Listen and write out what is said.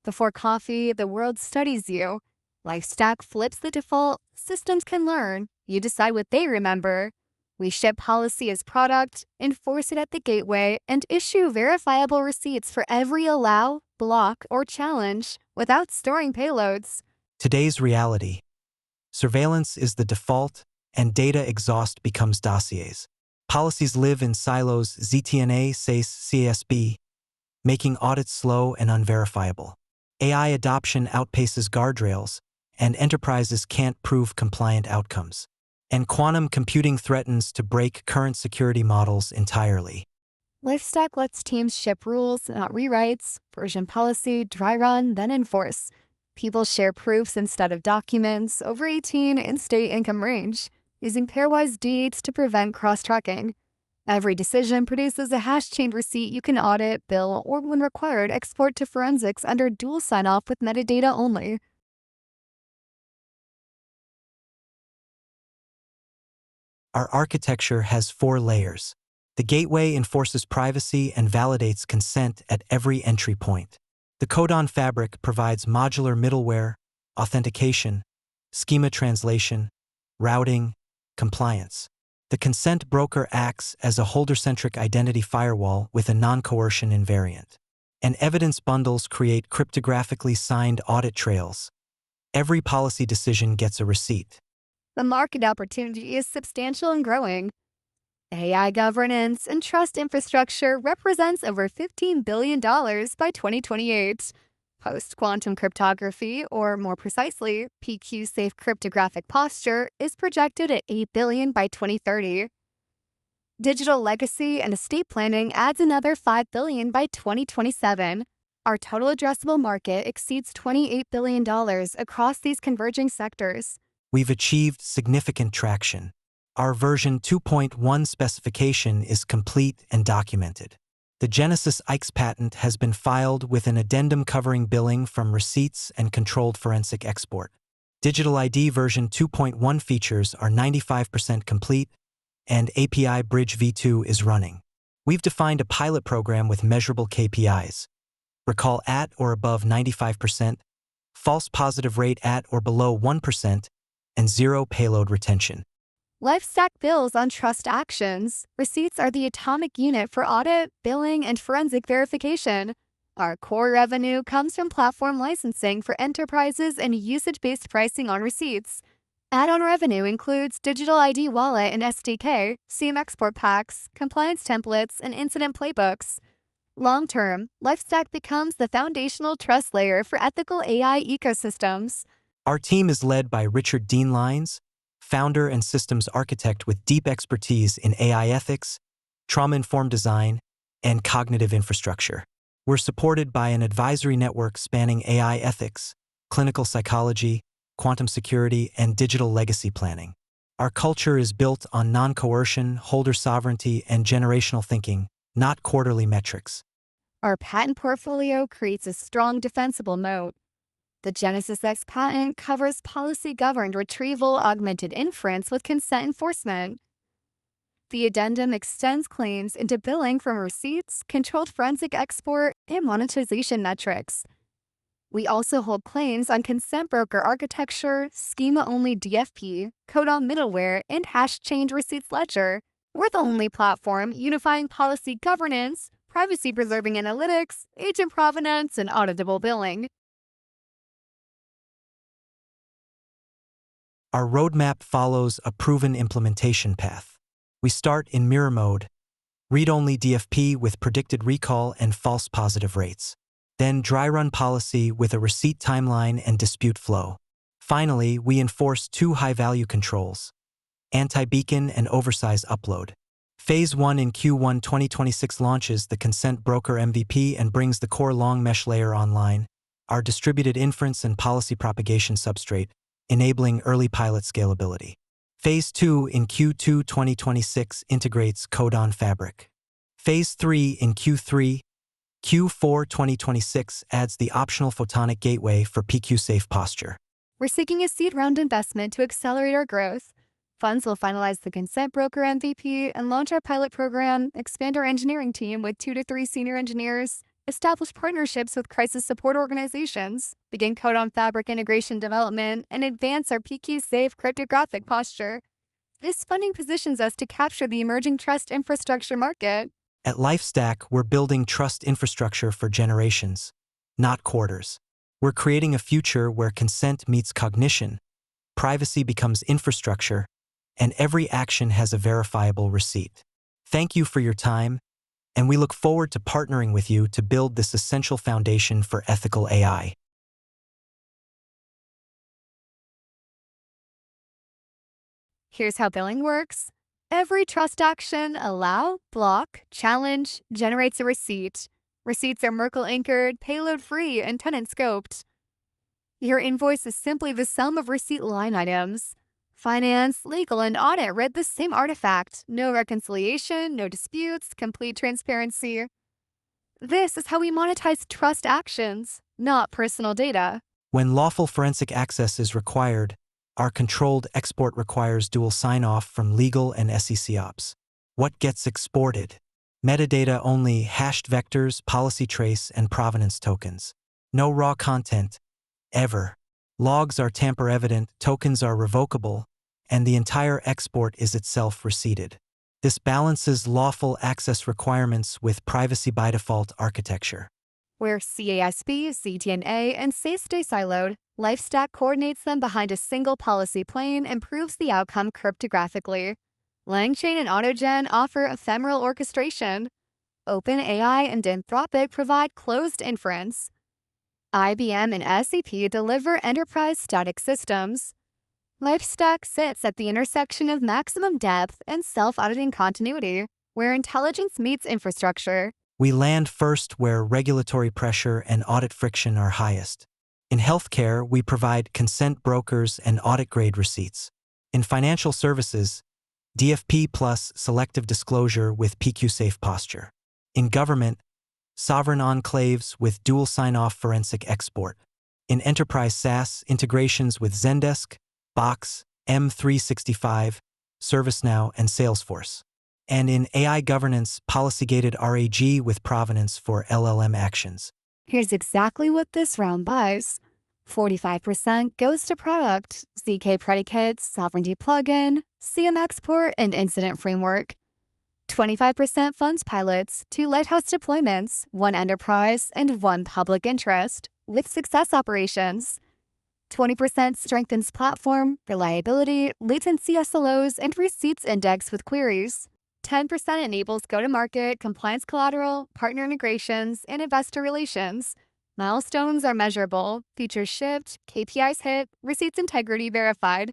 Before coffee, the world studies you. LifeStack flips the default. Systems can learn. You decide what they remember. We ship policy as product, enforce it at the gateway, and issue verifiable receipts for every allow, block, or challenge without storing payloads. Today's reality. Surveillance is the default, and data exhaust becomes dossiers. Policies live in silos ZTNA, SACE, CASB, making audits slow and unverifiable. AI adoption outpaces guardrails, and enterprises can't prove compliant outcomes. And quantum computing threatens to break current security models entirely. LifeStack lets teams ship rules, not rewrites, version policy, dry run, then enforce. People share proofs instead of documents, over 18 in state income range, using pairwise deeds to prevent cross-tracking. Every decision produces a hash-chained receipt you can audit, bill, or when required, export to forensics under dual sign-off with metadata only. Our architecture has 4 layers. The gateway enforces privacy and validates consent at every entry point. The Codon fabric provides modular middleware, authentication, schema translation, routing, compliance. The consent broker acts as a holder-centric identity firewall with a non-coercion invariant. And evidence bundles create cryptographically signed audit trails. Every policy decision gets a receipt. The market opportunity is substantial and growing. AI governance and trust infrastructure represents over $15 billion by 2028. Post-quantum cryptography, or more precisely, PQ-safe cryptographic posture, is projected at $8 billion by 2030. Digital legacy and estate planning adds another $5 billion by 2027. Our total addressable market exceeds $28 billion across these converging sectors. We've achieved significant traction. Our version 2.1 specification is complete and documented. The Genesis IX patent has been filed with an addendum covering billing from receipts and controlled forensic export. Digital ID version 2.1 features are 95% complete, and API Bridge v2 is running. We've defined a pilot program with measurable KPIs. Recall at or above 95%, false positive rate at or below 1%, and 0 payload retention. LifeStack builds on trust actions. Receipts are the atomic unit for audit, billing, and forensic verification. Our core revenue comes from platform licensing for enterprises and usage-based pricing on receipts. Add-on revenue includes Digital ID Wallet and SDK, SIEM export packs, compliance templates, and incident playbooks. Long-term, LifeStack becomes the foundational trust layer for ethical AI ecosystems. Our team is led by Richard Dean Lyons, founder and systems architect with deep expertise in AI ethics, trauma-informed design, and cognitive infrastructure. We're supported by an advisory network spanning AI ethics, clinical psychology, quantum security, and digital legacy planning. Our culture is built on non-coercion, holder sovereignty, and generational thinking, not quarterly metrics. Our patent portfolio creates a strong defensible moat. The Genesis X patent covers policy-governed retrieval augmented inference with consent enforcement. The addendum extends claims into billing from receipts, controlled forensic export, and monetization metrics. We also hold claims on consent broker architecture, schema-only DFP, codon middleware, and hash-chained receipts ledger. We're the only platform unifying policy governance, privacy-preserving analytics, agent provenance, and auditable billing. Our roadmap follows a proven implementation path. We start in mirror mode, read-only DFP with predicted recall and false positive rates. Then dry run policy with a receipt timeline and dispute flow. Finally, we enforce 2 high-value controls: anti-beacon and oversize upload. Phase 1 in Q1 2026 launches the consent broker MVP and brings the core long mesh layer online, our distributed inference and policy propagation substrate, enabling early pilot scalability. Phase 2 in Q2 2026 integrates Codon Fabric. Phase 3 in Q4 2026 adds the optional photonic gateway for PQ-safe posture. We're seeking a seed round investment to accelerate our growth. Funds will finalize the consent broker MVP and launch our pilot program, expand our engineering team with 2 to 3 senior engineers, Establish partnerships with crisis support organizations, begin code on fabric integration development, and advance our PQ-safe cryptographic posture. This funding positions us to capture the emerging trust infrastructure market. At LifeStack, we're building trust infrastructure for generations, not quarters. We're creating a future where consent meets cognition, privacy becomes infrastructure, and every action has a verifiable receipt. Thank you for your time, and we look forward to partnering with you to build this essential foundation for ethical AI. Here's how billing works. Every trust action, allow, block, challenge, generates a receipt. Receipts are Merkle anchored, payload free, and tenant scoped. Your invoice is simply the sum of receipt line items. Finance, legal, and audit read the same artifact. No reconciliation, no disputes, complete transparency. This is how we monetize trust actions, not personal data. When lawful forensic access is required, our controlled export requires dual sign-off from legal and SEC ops. What gets exported? Metadata only, hashed vectors, policy trace, and provenance tokens. No raw content, ever. Logs are tamper-evident, tokens are revocable, and the entire export is itself receipted. This balances lawful access requirements with privacy by default architecture. Where CASB, CDNA, and SAFE stay siloed, LifeStack coordinates them behind a single policy plane and proves the outcome cryptographically. LangChain and AutoGen offer ephemeral orchestration. OpenAI and Anthropic provide closed inference. IBM and SAP deliver enterprise static systems. LifeStack sits at the intersection of maximum depth and self-auditing continuity, where intelligence meets infrastructure. We land first where regulatory pressure and audit friction are highest. In healthcare, we provide consent brokers and audit-grade receipts. In financial services, DFP plus selective disclosure with PQ-safe posture. In government, sovereign enclaves with dual sign-off forensic export. In enterprise SaaS, integrations with Zendesk, Box, M365, ServiceNow, and Salesforce. And in AI governance, policy-gated RAG with provenance for LLM actions. Here's exactly what this round buys. 45% goes to product, ZK predicates, sovereignty plugin, CM export, and incident framework. 25% funds pilots, 2 lighthouse deployments, 1 enterprise, and 1 public interest, with success operations. 20% strengthens platform, reliability, latency SLOs, and receipts index with queries. 10% enables go-to-market, compliance collateral, partner integrations, and investor relations. Milestones are measurable, features shipped, KPIs hit, receipts integrity verified.